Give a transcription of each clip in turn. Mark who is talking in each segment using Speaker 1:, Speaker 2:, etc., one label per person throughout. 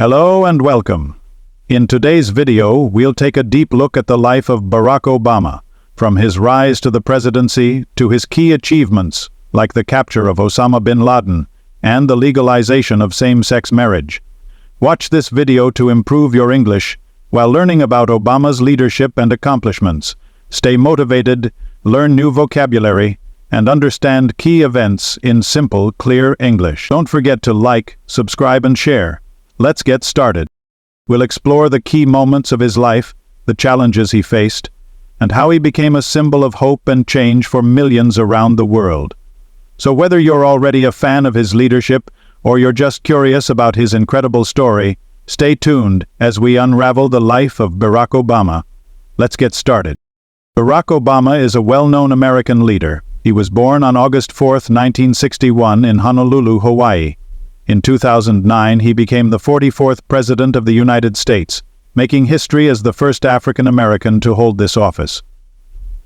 Speaker 1: Hello and welcome. In today's video, we'll take a deep look at the life of Barack Obama, from his rise to the presidency to his key achievements, like the capture of Osama bin Laden and the legalization of same-sex marriage. Watch this video to improve your English while learning about Obama's leadership and accomplishments. Stay motivated, learn new vocabulary, and understand key events in simple, clear English. Don't forget to like, subscribe, and share. Let's get started. We'll explore the key moments of his life, the challenges he faced, and how he became a symbol of hope and change for millions around the world. So whether you're already a fan of his leadership or you're just curious about his incredible story, stay tuned as we unravel the life of Barack Obama. Let's get started. Barack Obama is a well-known American leader. He was born on August 4, 1961 in Honolulu, Hawaii. In 2009, he became the 44th President of the United States, making history as the first African American to hold this office.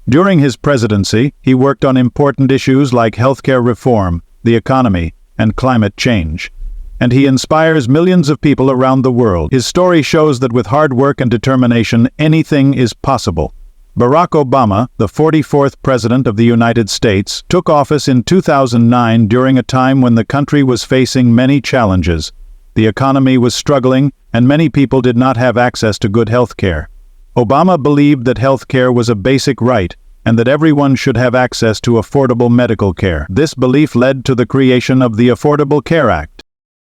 Speaker 1: During his presidency, he worked on important issues like healthcare reform, the economy, and climate change. And he inspires millions of people around the world. His story shows that with hard work and determination, anything is possible. Barack Obama, the 44th President of the United States, took office in 2009 during a time when the country was facing many challenges. The economy was struggling, and many people did not have access to good health care. Obama believed that health care was a basic right, and that everyone should have access to affordable medical care. This belief led to the creation of the Affordable Care Act.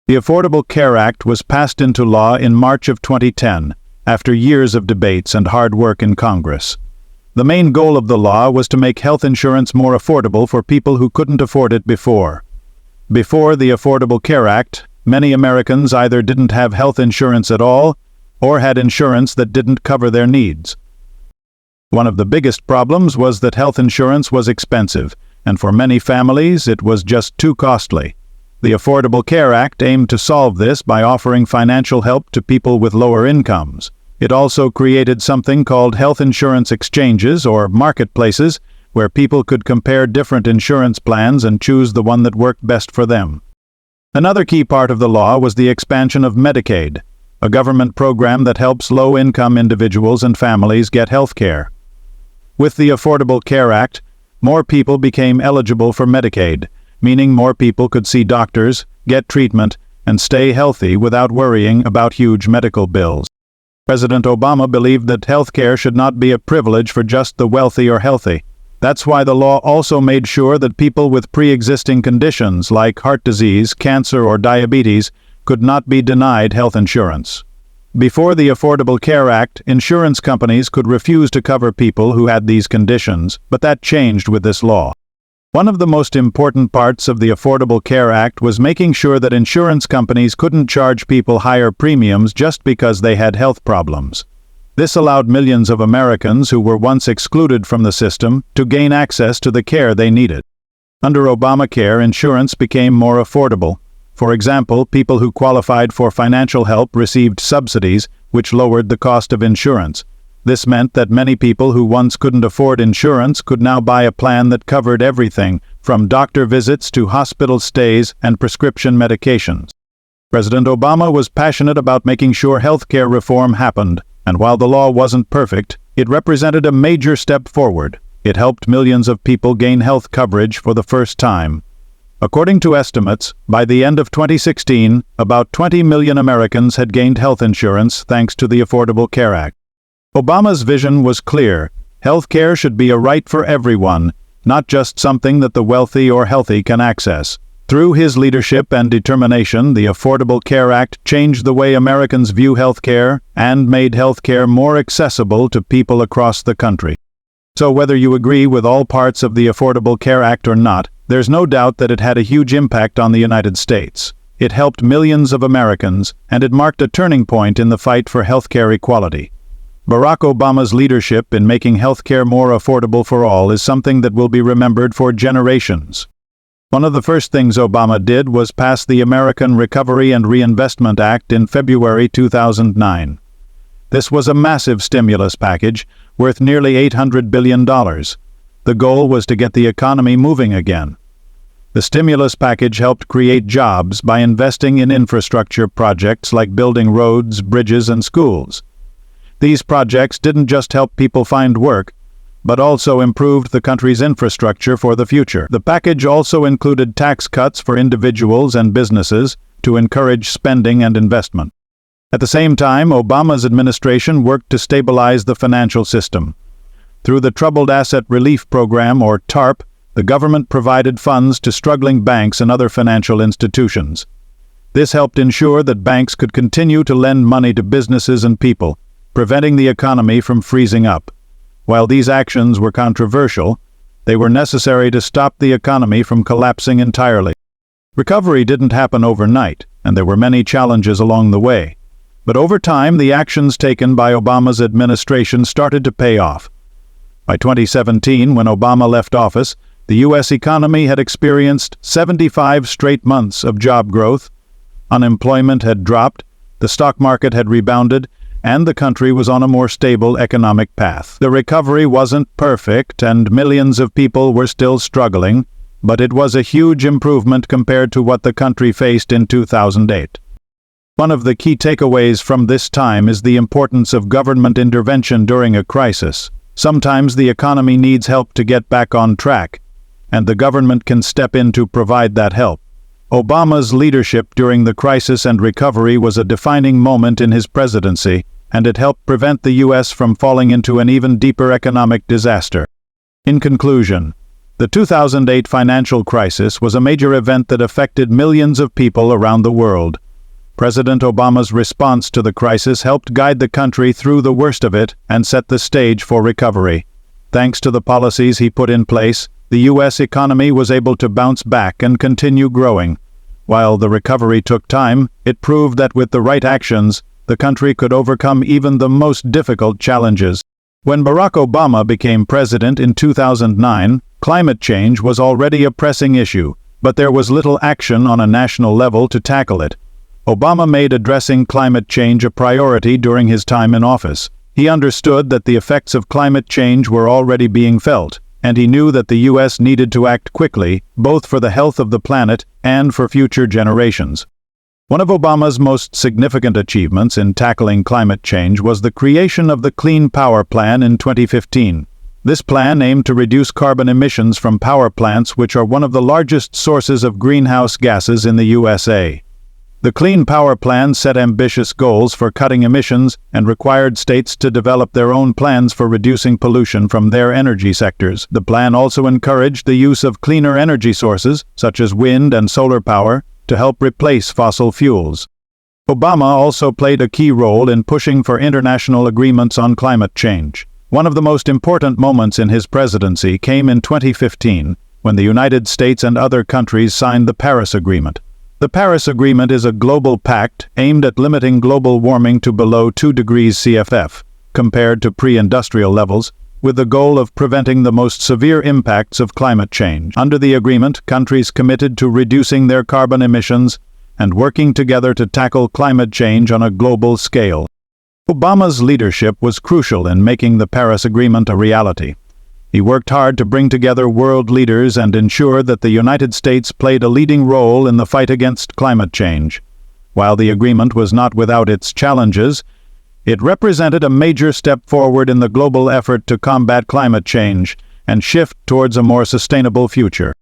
Speaker 1: The Affordable Care Act was passed into law in March of 2010, after years of debates and hard work in Congress. The main goal of the law was to make health insurance more affordable for people who couldn't afford it before. Before the Affordable Care Act, many Americans either didn't have health insurance at all, or had insurance that didn't cover their needs. One of the biggest problems was that health insurance was expensive, and for many families it was just too costly. The Affordable Care Act aimed to solve this by offering financial help to people with lower incomes. It also created something called health insurance exchanges or marketplaces, where people could compare different insurance plans and choose the one that worked best for them. Another key part of the law was the expansion of Medicaid, a government program that helps low-income individuals and families get health care. With the Affordable Care Act, more people became eligible for Medicaid, meaning more people could see doctors, get treatment, and stay healthy without worrying about huge medical bills. President Obama believed that health care should not be a privilege for just the wealthy or healthy. That's why the law also made sure that people with pre-existing conditions like heart disease, cancer, or diabetes could not be denied health insurance. Before the Affordable Care Act, insurance companies could refuse to cover people who had these conditions, but that changed with this law. One of the most important parts of the Affordable Care Act was making sure that insurance companies couldn't charge people higher premiums just because they had health problems. This allowed millions of Americans who were once excluded from the system to gain access to the care they needed. Under Obamacare, insurance became more affordable. For example, people who qualified for financial help received subsidies, which lowered the cost of insurance. This meant that many people who once couldn't afford insurance could now buy a plan that covered everything, from doctor visits to hospital stays and prescription medications. President Obama was passionate about making sure healthcare reform happened, and while the law wasn't perfect, it represented a major step forward. It helped millions of people gain health coverage for the first time. According to estimates, by the end of 2016, about 20 million Americans had gained health insurance thanks to the Affordable Care Act. Obama's vision was clear. Health care should be a right for everyone, not just something that the wealthy or healthy can access. Through his leadership and determination, the Affordable Care Act changed the way Americans view health care and made health care more accessible to people across the country. So whether you agree with all parts of the Affordable Care Act or not, there's no doubt that it had a huge impact on the United States. It helped millions of Americans, and it marked a turning point in the fight for healthcare equality. Barack Obama's leadership in making healthcare more affordable for all is something that will be remembered for generations. One of the first things Obama did was pass the American Recovery and Reinvestment Act in February 2009. This was a massive stimulus package worth nearly $800 billion. The goal was to get the economy moving again. The stimulus package helped create jobs by investing in infrastructure projects like building roads, bridges, and schools. These projects didn't just help people find work, but also improved the country's infrastructure for the future. The package also included tax cuts for individuals and businesses to encourage spending and investment. At the same time, Obama's administration worked to stabilize the financial system. Through the Troubled Asset Relief Program, or TARP, the government provided funds to struggling banks and other financial institutions. This helped ensure that banks could continue to lend money to businesses and people, preventing the economy from freezing up. While these actions were controversial, they were necessary to stop the economy from collapsing entirely. Recovery didn't happen overnight, and there were many challenges along the way. But over time, the actions taken by Obama's administration started to pay off. By 2017, when Obama left office, the U.S. economy had experienced 75 straight months of job growth, unemployment had dropped, the stock market had rebounded, and the country was on a more stable economic path. The recovery wasn't perfect, and millions of people were still struggling, but it was a huge improvement compared to what the country faced in 2008. One of the key takeaways from this time is the importance of government intervention during a crisis. Sometimes the economy needs help to get back on track, and the government can step in to provide that help. Obama's leadership during the crisis and recovery was a defining moment in his presidency, and it helped prevent the U.S. from falling into an even deeper economic disaster. In conclusion, the 2008 financial crisis was a major event that affected millions of people around the world. President Obama's response to the crisis helped guide the country through the worst of it and set the stage for recovery. Thanks to the policies he put in place, the U.S. economy was able to bounce back and continue growing. While the recovery took time, it proved that with the right actions, the country could overcome even the most difficult challenges. When Barack Obama became president in 2009, climate change was already a pressing issue, but there was little action on a national level to tackle it. Obama made addressing climate change a priority during his time in office. He understood that the effects of climate change were already being felt, and he knew that the U.S. needed to act quickly, both for the health of the planet and for future generations. One of Obama's most significant achievements in tackling climate change was the creation of the Clean Power Plan in 2015. This plan aimed to reduce carbon emissions from power plants, which are one of the largest sources of greenhouse gases in the USA. The Clean Power Plan set ambitious goals for cutting emissions and required states to develop their own plans for reducing pollution from their energy sectors. The plan also encouraged the use of cleaner energy sources, such as wind and solar power, to help replace fossil fuels. Obama also played a key role in pushing for international agreements on climate change. One of the most important moments in his presidency came in 2015, when the United States and other countries signed the Paris Agreement. The Paris Agreement is a global pact aimed at limiting global warming to below 2 degrees CFF, compared to pre-industrial levels, with the goal of preventing the most severe impacts of climate change. Under the agreement, countries committed to reducing their carbon emissions and working together to tackle climate change on a global scale. Obama's leadership was crucial in making the Paris Agreement a reality. He worked hard to bring together world leaders and ensure that the United States played a leading role in the fight against climate change. While the agreement was not without its challenges, it represented a major step forward in the global effort to combat climate change and shift towards a more sustainable future.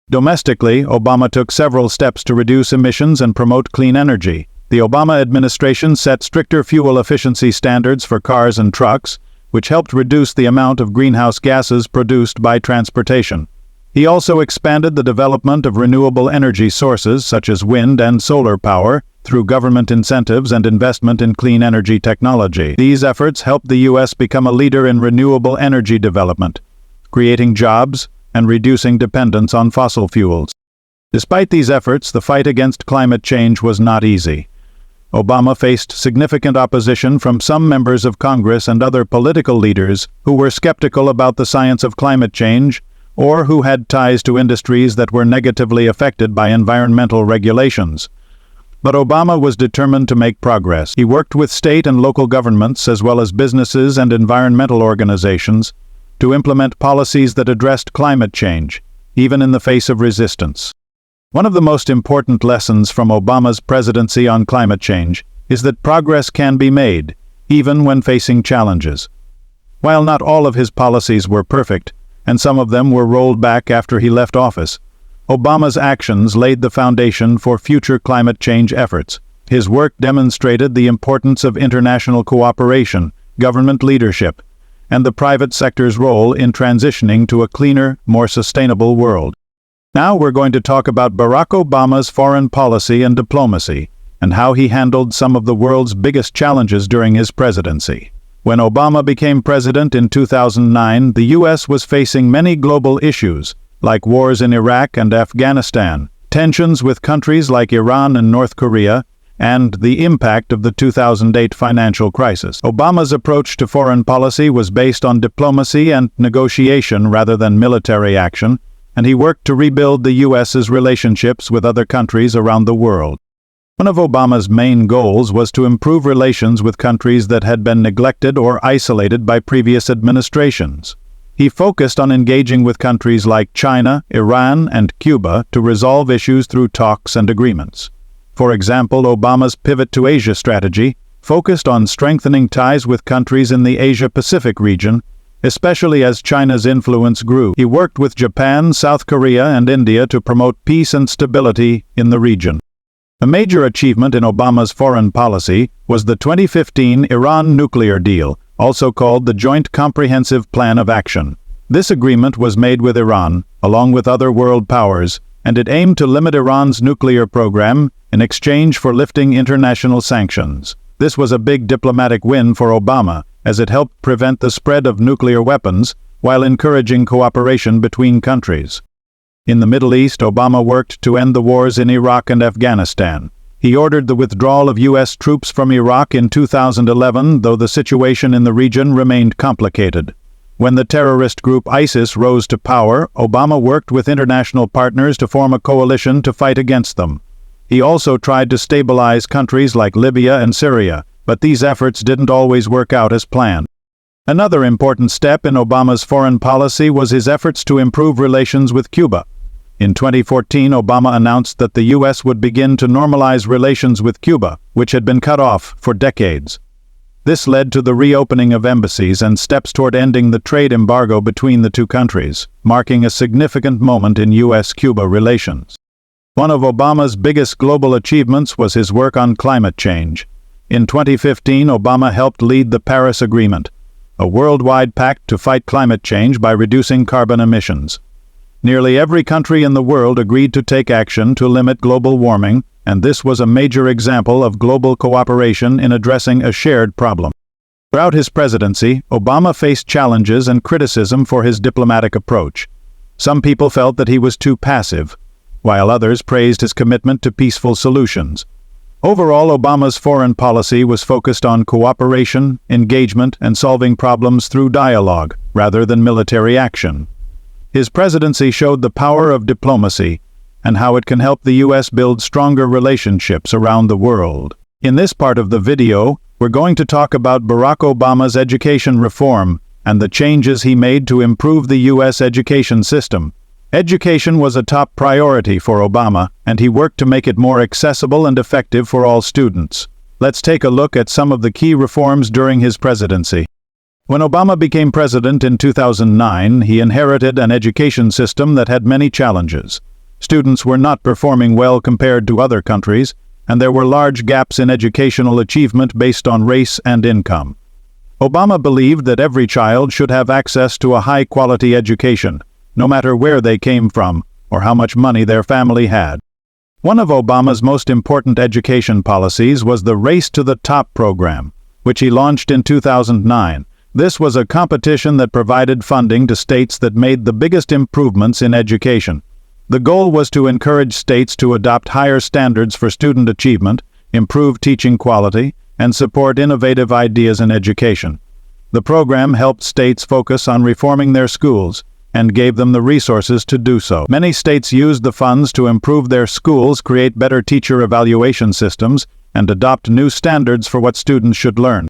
Speaker 1: Domestically, Obama took several steps to reduce emissions and promote clean energy. The Obama administration set stricter fuel efficiency standards for cars and trucks, which helped reduce the amount of greenhouse gases produced by transportation. He also expanded the development of renewable energy sources such as wind and solar power through government incentives and investment in clean energy technology. These efforts helped the U.S. become a leader in renewable energy development, creating jobs and reducing dependence on fossil fuels. Despite these efforts, the fight against climate change was not easy. Obama faced significant opposition from some members of Congress and other political leaders who were skeptical about the science of climate change or who had ties to industries that were negatively affected by environmental regulations. But Obama was determined to make progress. He worked with state and local governments as well as businesses and environmental organizations to implement policies that addressed climate change, even in the face of resistance. One of the most important lessons from Obama's presidency on climate change is that progress can be made, even when facing challenges. While not all of his policies were perfect, and some of them were rolled back after he left office, Obama's actions laid the foundation for future climate change efforts. His work demonstrated the importance of international cooperation, government leadership, and the private sector's role in transitioning to a cleaner, more sustainable world. Now we're going to talk about Barack Obama's foreign policy and diplomacy, and how he handled some of the world's biggest challenges during his presidency. When Obama became president in 2009, the U.S. was facing many global issues, like wars in Iraq and Afghanistan, tensions with countries like Iran and North Korea, and the impact of the 2008 financial crisis. Obama's approach to foreign policy was based on diplomacy and negotiation rather than military action, and he worked to rebuild the U.S.'s relationships with other countries around the world. One of Obama's main goals was to improve relations with countries that had been neglected or isolated by previous administrations. He focused on engaging with countries like China, Iran, and Cuba to resolve issues through talks and agreements. For example, Obama's Pivot to Asia strategy focused on strengthening ties with countries in the Asia-Pacific region, especially as China's influence grew. He worked with Japan, South Korea, and India to promote peace and stability in the region. A major achievement in Obama's foreign policy was the 2015 Iran nuclear deal, also called the Joint Comprehensive Plan of Action. This agreement was made with Iran, along with other world powers, and it aimed to limit Iran's nuclear program in exchange for lifting international sanctions. This was a big diplomatic win for Obama, as it helped prevent the spread of nuclear weapons while encouraging cooperation between countries. In the Middle East, Obama worked to end the wars in Iraq and Afghanistan. He ordered the withdrawal of U.S. troops from Iraq in 2011, though the situation in the region remained complicated. When the terrorist group ISIS rose to power, Obama worked with international partners to form a coalition to fight against them. He also tried to stabilize countries like Libya and Syria, but these efforts didn't always work out as planned. Another important step in Obama's foreign policy was his efforts to improve relations with Cuba. In 2014, Obama announced that the U.S. would begin to normalize relations with Cuba, which had been cut off for decades. This led to the reopening of embassies and steps toward ending the trade embargo between the two countries, marking a significant moment in U.S.-Cuba relations. One of Obama's biggest global achievements was his work on climate change. In 2015, Obama helped lead the Paris Agreement, a worldwide pact to fight climate change by reducing carbon emissions. Nearly every country in the world agreed to take action to limit global warming, and this was a major example of global cooperation in addressing a shared problem. Throughout his presidency, Obama faced challenges and criticism for his diplomatic approach. Some people felt that he was too passive, while others praised his commitment to peaceful solutions. Overall, Obama's foreign policy was focused on cooperation, engagement, and solving problems through dialogue, rather than military action. His presidency showed the power of diplomacy and how it can help the U.S. build stronger relationships around the world. In this part of the video, we're going to talk about Barack Obama's education reform and the changes he made to improve the U.S. education system. Education was a top priority for Obama, and he worked to make it more accessible and effective for all students. Let's take a look at some of the key reforms during his presidency. When Obama became president in 2009, he inherited an education system that had many challenges. Students were not performing well compared to other countries, and there were large gaps in educational achievement based on race and income. Obama believed that every child should have access to a high-quality education, no matter where they came from or how much money their family had. One of Obama's most important education policies was the Race to the Top program, which he launched in 2009. This was a competition that provided funding to states that made the biggest improvements in education. The goal was to encourage states to adopt higher standards for student achievement, improve teaching quality, and support innovative ideas in education. The program helped states focus on reforming their schools and gave them the resources to do so. Many states used the funds to improve their schools, create better teacher evaluation systems, and adopt new standards for what students should learn.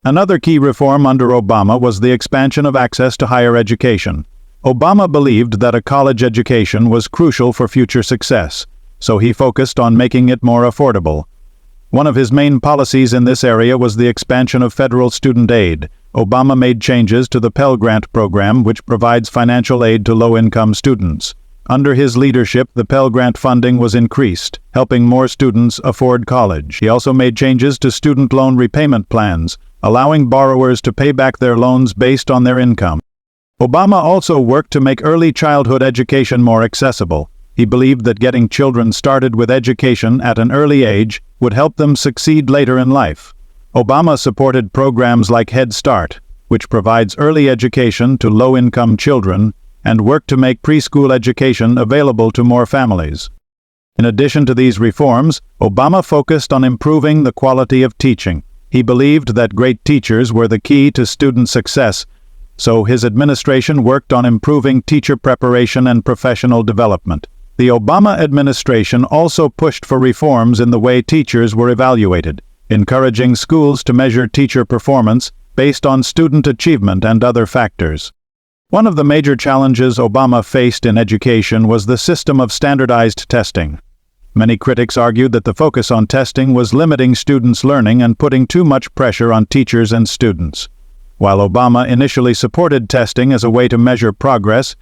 Speaker 1: Another key reform under Obama was the expansion of access to higher education. Obama believed that a college education was crucial for future success, so he focused on making it more affordable. One of his main policies in this area was the expansion of federal student aid. Obama made changes to the Pell Grant program, which provides financial aid to low-income students. Under his leadership, the Pell Grant funding was increased, helping more students afford college. He also made changes to student loan repayment plans, allowing borrowers to pay back their loans based on their income. Obama also worked to make early childhood education more accessible. He believed that getting children started with education at an early age would help them succeed later in life. Obama supported programs like Head Start, which provides early education to low-income children, and worked to make preschool education available to more families. In addition to these reforms, Obama focused on improving the quality of teaching. He believed that great teachers were the key to student success, so his administration worked on improving teacher preparation and professional development. The Obama administration also pushed for reforms in the way teachers were evaluated, encouraging schools to measure teacher performance based on student achievement and other factors. One of the major challenges Obama faced in education was the system of standardized testing. Many critics argued that the focus on testing was limiting students' learning and putting too much pressure on teachers and students. While Obama initially supported testing as a way to measure progress,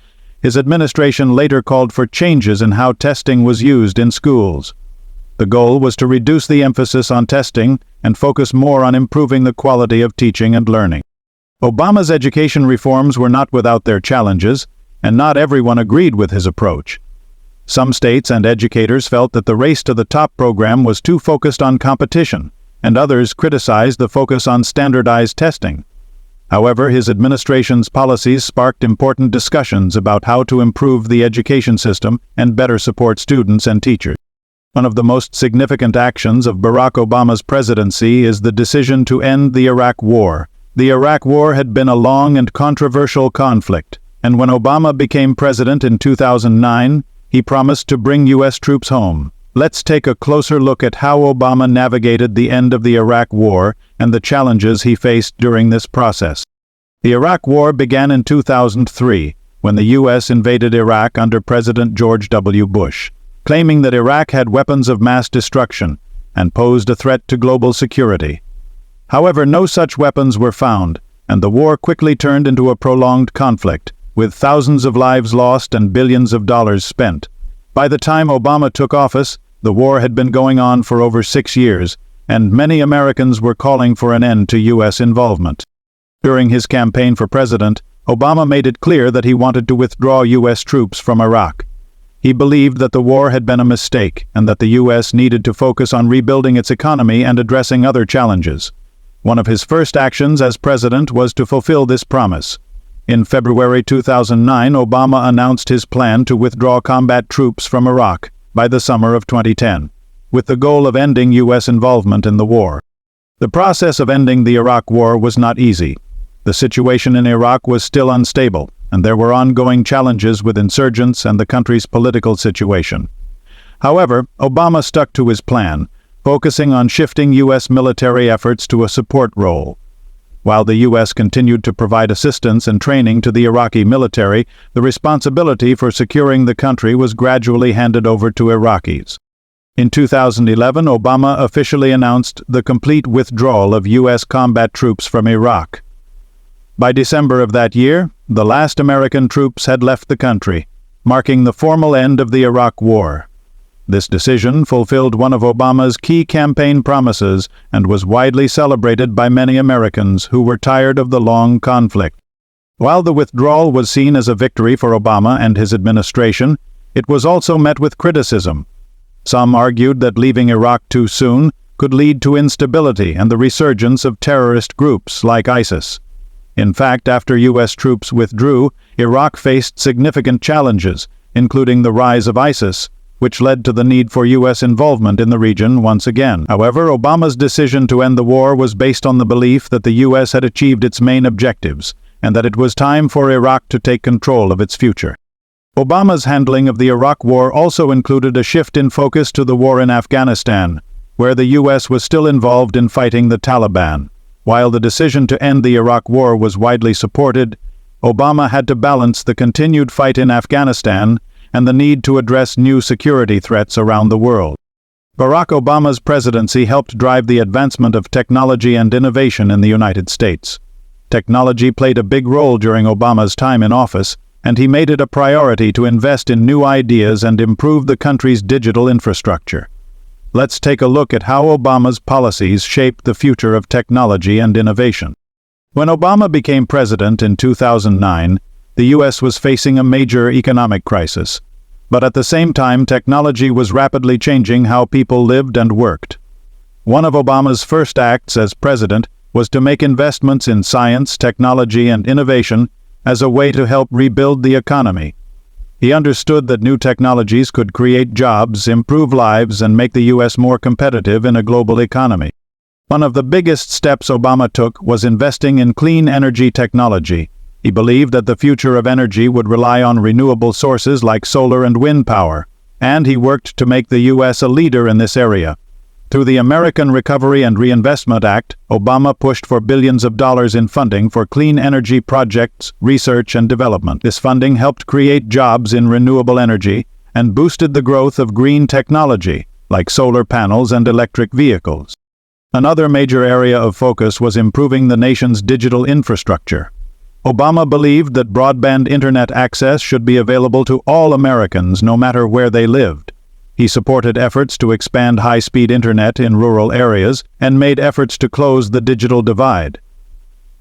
Speaker 1: his administration later called for changes in how testing was used in schools. The goal was to reduce the emphasis on testing and focus more on improving the quality of teaching and learning. Obama's education reforms were not without their challenges, and not everyone agreed with his approach. Some states and educators felt that the Race to the Top program was too focused on competition, and others criticized the focus on standardized testing. However, his administration's policies sparked important discussions about how to improve the education system and better support students and teachers. One of the most significant actions of Barack Obama's presidency is the decision to end the Iraq War. The Iraq War had been a long and controversial conflict, and when Obama became president in 2009, he promised to bring U.S. troops home. Let's take a closer look at how Obama navigated the end of the Iraq War and the challenges he faced during this process. The Iraq War began in 2003, when the U.S. invaded Iraq under President George W. Bush, claiming that Iraq had weapons of mass destruction and posed a threat to global security. However, no such weapons were found, and the war quickly turned into a prolonged conflict, with thousands of lives lost and billions of dollars spent. By the time Obama took office, the war had been going on for over 6 years, and many Americans were calling for an end to U.S. involvement. During his campaign for president, Obama made it clear that he wanted to withdraw U.S. troops from Iraq. He believed that the war had been a mistake, and that the U.S. needed to focus on rebuilding its economy and addressing other challenges. One of his first actions as president was to fulfill this promise. In February 2009, Obama announced his plan to withdraw combat troops from Iraq by the summer of 2010, with the goal of ending U.S. involvement in the war. The process of ending the Iraq War was not easy. The situation in Iraq was still unstable, and there were ongoing challenges with insurgents and the country's political situation. However, Obama stuck to his plan, focusing on shifting U.S. military efforts to a support role. While the U.S. continued to provide assistance and training to the Iraqi military, the responsibility for securing the country was gradually handed over to Iraqis. In 2011, Obama officially announced the complete withdrawal of U.S. combat troops from Iraq. By December of that year, the last American troops had left the country, marking the formal end of the Iraq War. This decision fulfilled one of Obama's key campaign promises and was widely celebrated by many Americans who were tired of the long conflict. While the withdrawal was seen as a victory for Obama and his administration, it was also met with criticism. Some argued that leaving Iraq too soon could lead to instability and the resurgence of terrorist groups like ISIS. In fact, after U.S. troops withdrew, Iraq faced significant challenges, including the rise of ISIS, which led to the need for U.S. involvement in the region once again. However, Obama's decision to end the war was based on the belief that the U.S. had achieved its main objectives, and that it was time for Iraq to take control of its future. Obama's handling of the Iraq War also included a shift in focus to the war in Afghanistan, where the U.S. was still involved in fighting the Taliban. While the decision to end the Iraq War was widely supported, Obama had to balance the continued fight in Afghanistan and the need to address new security threats around the world. Barack Obama's presidency helped drive the advancement of technology and innovation in the United States. Technology played a big role during Obama's time in office, and he made it a priority to invest in new ideas and improve the country's digital infrastructure. Let's take a look at how Obama's policies shaped the future of technology and innovation. When Obama became president in 2009, the U.S. was facing a major economic crisis. But at the same time, technology was rapidly changing how people lived and worked. One of Obama's first acts as president was to make investments in science, technology, and innovation as a way to help rebuild the economy. He understood that new technologies could create jobs, improve lives, and make the U.S. more competitive in a global economy. One of the biggest steps Obama took was investing in clean energy technology. He believed that the future of energy would rely on renewable sources like solar and wind power, and he worked to make the U.S. a leader in this area. Through the American Recovery and Reinvestment Act, Obama pushed for billions of dollars in funding for clean energy projects, research, and development. This funding helped create jobs in renewable energy and boosted the growth of green technology, like solar panels and electric vehicles. Another major area of focus was improving the nation's digital infrastructure. Obama believed that broadband internet access should be available to all Americans, no matter where they lived. He supported efforts to expand high-speed internet in rural areas and made efforts to close the digital divide.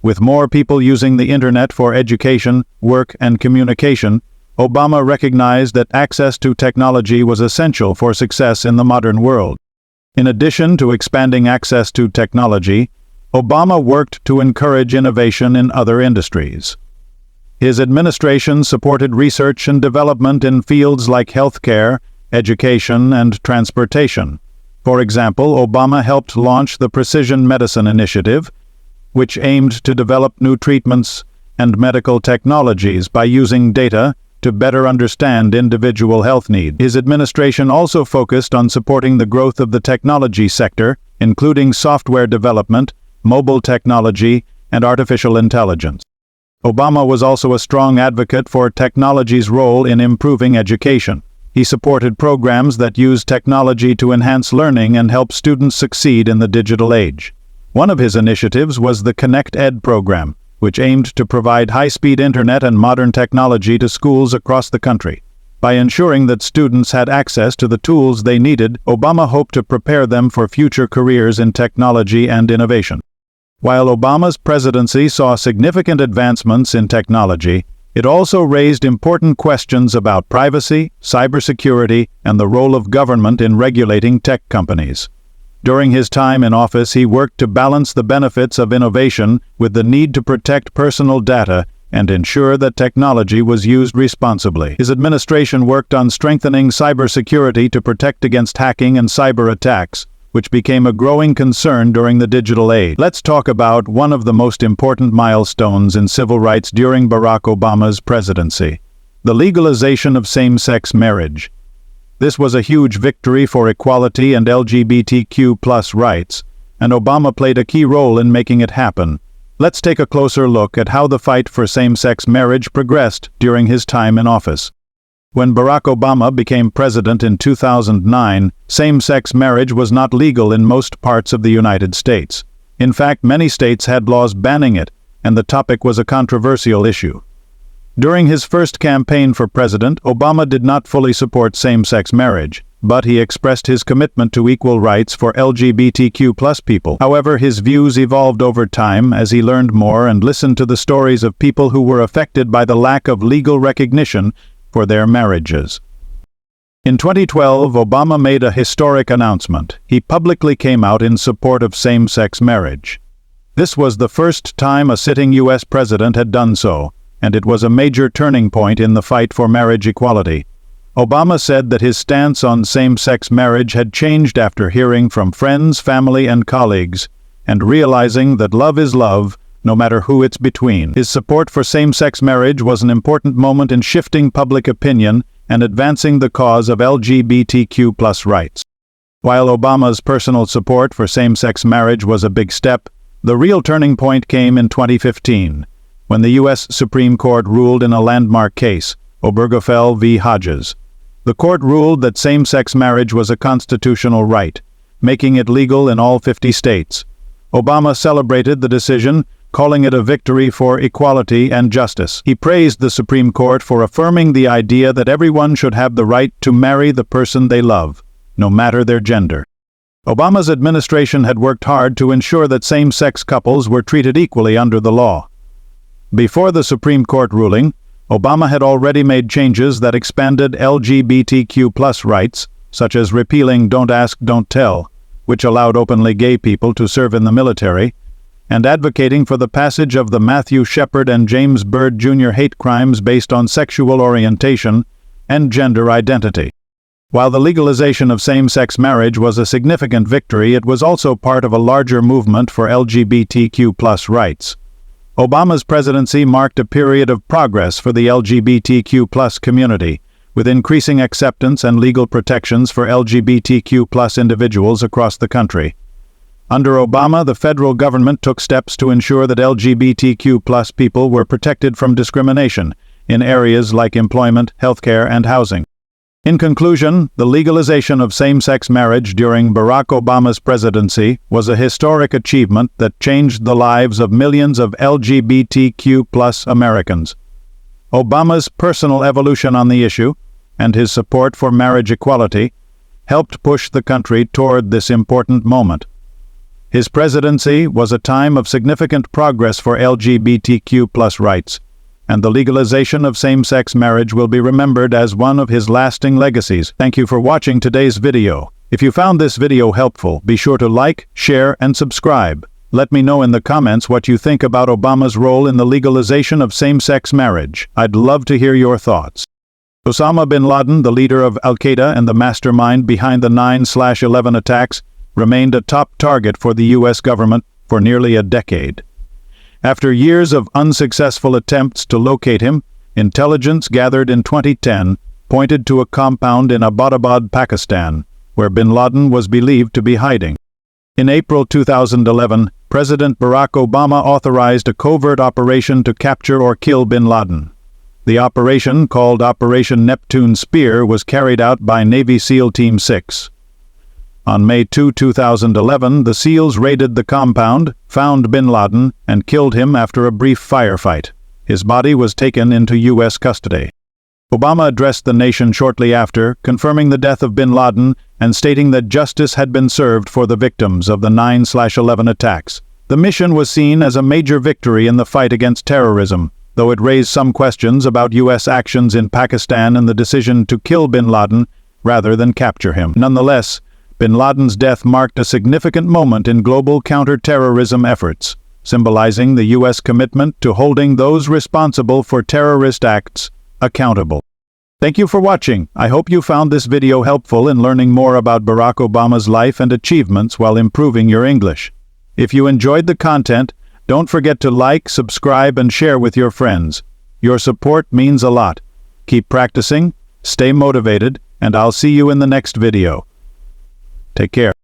Speaker 1: With more people using the internet for education, work, and communication, Obama recognized that access to technology was essential for success in the modern world. In addition to expanding access to technology, Obama worked to encourage innovation in other industries. His administration supported research and development in fields like healthcare, education, and transportation. For example, Obama helped launch the Precision Medicine Initiative, which aimed to develop new treatments and medical technologies by using data to better understand individual health needs. His administration also focused on supporting the growth of the technology sector, including software development, mobile technology, and artificial intelligence. Obama was also a strong advocate for technology's role in improving education. He supported programs that use technology to enhance learning and help students succeed in the digital age. One of his initiatives was the Connect Ed program, which aimed to provide high-speed internet and modern technology to schools across the country. By ensuring that students had access to the tools they needed, Obama hoped to prepare them for future careers in technology and innovation. While Obama's presidency saw significant advancements in technology, it also raised important questions about privacy, cybersecurity, and the role of government in regulating tech companies. During his time in office, he worked to balance the benefits of innovation with the need to protect personal data and ensure that technology was used responsibly. His administration worked on strengthening cybersecurity to protect against hacking and cyber attacks, which became a growing concern during the digital age. Let's talk about one of the most important milestones in civil rights during Barack Obama's presidency: the legalization of same-sex marriage. This was a huge victory for equality and LGBTQ+ rights, and Obama played a key role in making it happen. Let's take a closer look at how the fight for same-sex marriage progressed during his time in office. When Barack Obama became president in 2009, same-sex marriage was not legal in most parts of the United States. In fact, many states had laws banning it, and the topic was a controversial issue. During his first campaign for president, Obama did not fully support same-sex marriage, but he expressed his commitment to equal rights for LGBTQ+ people. However, his views evolved over time as he learned more and listened to the stories of people who were affected by the lack of legal recognition for their marriages. In 2012, Obama made a historic announcement. He publicly came out in support of same-sex marriage. This was the first time a sitting U.S. president had done so, and it was a major turning point in the fight for marriage equality. Obama said that his stance on same-sex marriage had changed after hearing from friends, family, and colleagues, and realizing that love is love, no matter who it's between. His support for same-sex marriage was an important moment in shifting public opinion and advancing the cause of LGBTQ+ rights. While Obama's personal support for same-sex marriage was a big step, the real turning point came in 2015, when the U.S. Supreme Court ruled in a landmark case, Obergefell v. Hodges. The court ruled that same-sex marriage was a constitutional right, making it legal in all 50 states. Obama celebrated the decision, calling it a victory for equality and justice. He praised the Supreme Court for affirming the idea that everyone should have the right to marry the person they love, no matter their gender. Obama's administration had worked hard to ensure that same-sex couples were treated equally under the law. Before the Supreme Court ruling, Obama had already made changes that expanded LGBTQ+ rights, such as repealing Don't Ask, Don't Tell, which allowed openly gay people to serve in the military, and advocating for the passage of the Matthew Shepard and James Byrd Jr. hate crimes based on sexual orientation and gender identity. While the legalization of same-sex marriage was a significant victory, it was also part of a larger movement for LGBTQ+ rights. Obama's presidency marked a period of progress for the LGBTQ+ community, with increasing acceptance and legal protections for LGBTQ+ individuals across the country. Under Obama, the federal government took steps to ensure that LGBTQ+ people were protected from discrimination in areas like employment, healthcare, and housing. In conclusion, the legalization of same-sex marriage during Barack Obama's presidency was a historic achievement that changed the lives of millions of LGBTQ+ Americans. Obama's personal evolution on the issue, and his support for marriage equality, helped push the country toward this important moment. His presidency was a time of significant progress for LGBTQ+ rights, and the legalization of same-sex marriage will be remembered as one of his lasting legacies. Thank you for watching today's video. If you found this video helpful, be sure to like, share, and subscribe. Let me know in the comments what you think about Obama's role in the legalization of same-sex marriage. I'd love to hear your thoughts. Osama bin Laden, the leader of Al-Qaeda and the mastermind behind the 9/11 attacks, remained a top target for the U.S. government for nearly a decade. After years of unsuccessful attempts to locate him, intelligence gathered in 2010 pointed to a compound in Abbottabad, Pakistan, where bin Laden was believed to be hiding. In April 2011, President Barack Obama authorized a covert operation to capture or kill bin Laden. The operation, called Operation Neptune Spear, was carried out by Navy SEAL Team 6. On May 2, 2011, the SEALs raided the compound, found bin Laden, and killed him after a brief firefight. His body was taken into U.S. custody. Obama addressed the nation shortly after, confirming the death of bin Laden and stating that justice had been served for the victims of the 9/11 attacks. The mission was seen as a major victory in the fight against terrorism, though it raised some questions about U.S. actions in Pakistan and the decision to kill bin Laden rather than capture him. Nonetheless, bin Laden's death marked a significant moment in global counter-terrorism efforts, symbolizing the U.S. commitment to holding those responsible for terrorist acts accountable. Thank you for watching. I hope you found this video helpful in learning more about Barack Obama's life and achievements while improving your English. If you enjoyed the content, don't forget to like, subscribe, and share with your friends. Your support means a lot. Keep practicing, stay motivated, and I'll see you in the next video. Take care.